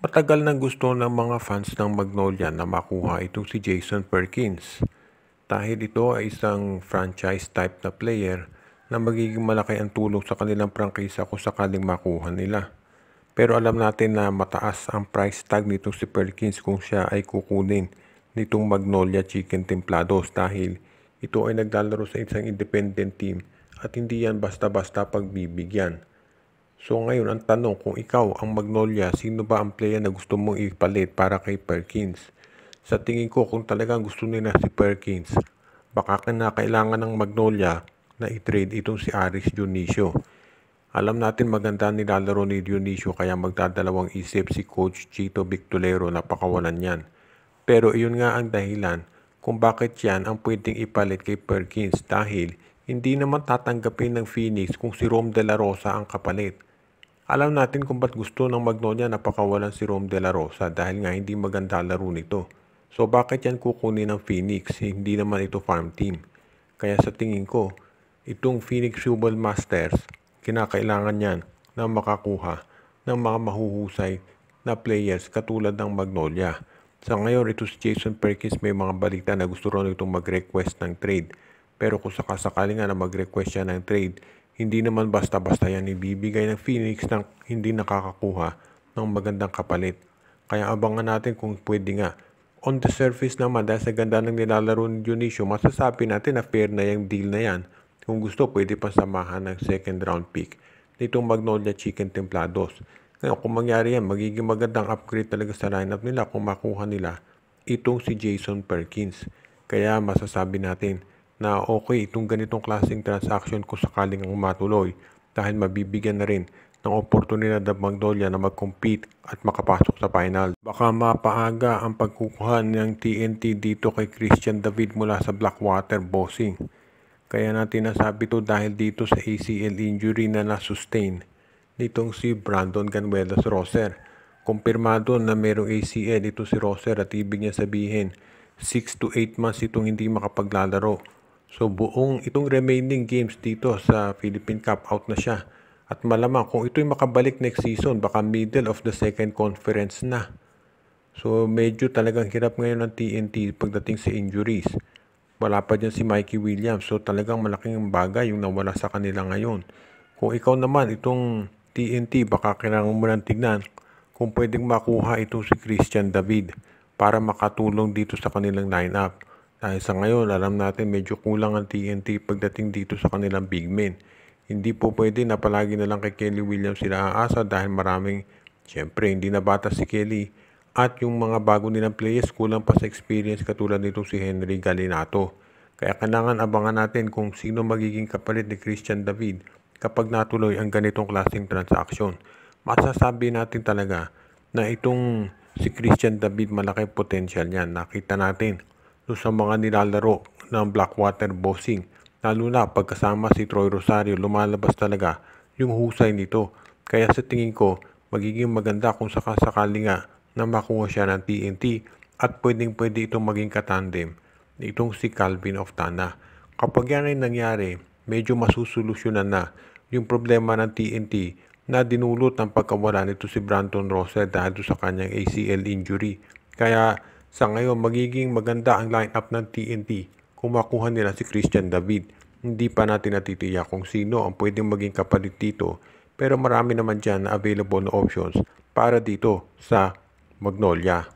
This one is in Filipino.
Matagal nang gusto ng mga fans ng Magnolia na makuha itong si Jason Perkins dahil ito ay isang franchise type na player na magiging malaki ang tulong sa kanilang prangkisa kung sakaling makuha nila. Pero alam natin na mataas ang price tag nitong si Perkins kung siya ay kukunin nitong Magnolia Chicken Templados dahil ito ay naglalaro sa isang independent team at hindi yan basta-basta pagbibigyan. So ngayon ang tanong, kung ikaw ang Magnolia, sino ba ang player na gusto mong ipalit para kay Perkins? Sa tingin ko, kung talagang gusto nila si Perkins, baka kailangan ng Magnolia na i-trade itong si Aris Dionisio. Alam natin maganda nilalaro ni Dionisio kaya magdadalawang isip si Coach Chito Victolero na pakawalan yan. Pero iyon nga ang dahilan kung bakit yan ang pwedeng ipalit kay Perkins dahil hindi naman tatanggapin ng Phoenix kung si Rom De La Rosa ang kapalit. Alam natin kung ba't gusto ng Magnolia na pakawalan si Rom De La Rosa dahil nga hindi maganda laro nito. So bakit yan kukunin ng Phoenix? Hindi naman ito farm team. Kaya sa tingin ko, itong Phoenix Football Masters, kinakailangan yan na makakuha ng mga mahuhusay na players katulad ng Magnolia. Sa ngayon, ito si Jason Perkins, may mga balita na gusto rin itong mag-request ng trade. Pero kung sakasakali nga na mag-request siya ng trade, hindi naman basta-basta yan ibibigay ng Phoenix ng hindi nakakakuha ng magandang kapalit. Kaya abangan natin kung pwede nga. On the surface naman, dahil sa ganda ng nilalaro ni Dionisio, masasabi natin na fair na yung deal na yan. Kung gusto, pwede pa samahan ng second round pick nitong Magnolia Chicken Templados. Ngayon, kung mangyari yan, magiging magandang upgrade talaga sa lineup nila kung makuha nila itong si Jason Perkins. Kaya masasabi natin na okay itong ganitong klaseng transaction kung sakaling matuloy dahil mabibigyan na rin ng oportunidad ng Magnolia na mag-compete at makapasok sa final. Baka mapaaga ang pagkukuha ng TNT dito kay Christian David mula sa Blackwater Bossing. Kaya natin nasabi to dahil dito sa ACL injury na na-sustain nitong si Brandon Ganuelos Roser. Kumpirmado na merong ACL ito si Roser at ibig niya sabihin 6 to 8 months itong hindi makapaglalaro. So buong itong remaining games dito sa Philippine Cup out na siya. At malamang kung ito'y makabalik next season, baka middle of the second conference na. So medyo talagang hirap ngayon ng TNT pagdating sa injuries. Wala pa dyan si Mikey Williams. So talagang malaking bagay yung nawala sa kanila ngayon. Kung ikaw naman itong TNT, baka kailangan mo nang tignan kung pwedeng makuha itong si Christian David para makatulong dito sa kanilang lineup. Dahil sa ngayon, alam natin medyo kulang ang TNT pagdating dito sa kanilang big men. Hindi po pwede na palagi na lang kay Kelly Williams sila aasa dahil maraming, syempre hindi na bata si Kelly. At yung mga bago nilang players kulang pa sa experience katulad nitong si Henry Galinato. Kaya kailangan abangan natin kung sino magiging kapalit ni Christian David kapag natuloy ang ganitong klaseng transaction. Masasabi natin talaga na itong si Christian David malaki potential niyan. Nakita natin sa mga nilalaro ng Blackwater Bossing. Lalo na pagkasama si Troy Rosario, lumalabas talaga yung husay nito. Kaya sa tingin ko, magiging maganda kung sakasakali nga na makuha siya ng TNT at pwedeng-pwede itong maging katandem itong si Calvin Oftana. Kapag yan ay nangyari, medyo masusolusyonan na yung problema ng TNT na dinulot ng pagkawala nito si Brandon Roser dahil sa kanyang ACL injury. Kaya sa ngayon, magiging maganda ang lineup ng TNT kung makuha nila si Christian David. Hindi pa natin natitiyak kung sino ang pwedeng maging kapalit dito, pero marami naman dyan na available na options para dito sa Magnolia.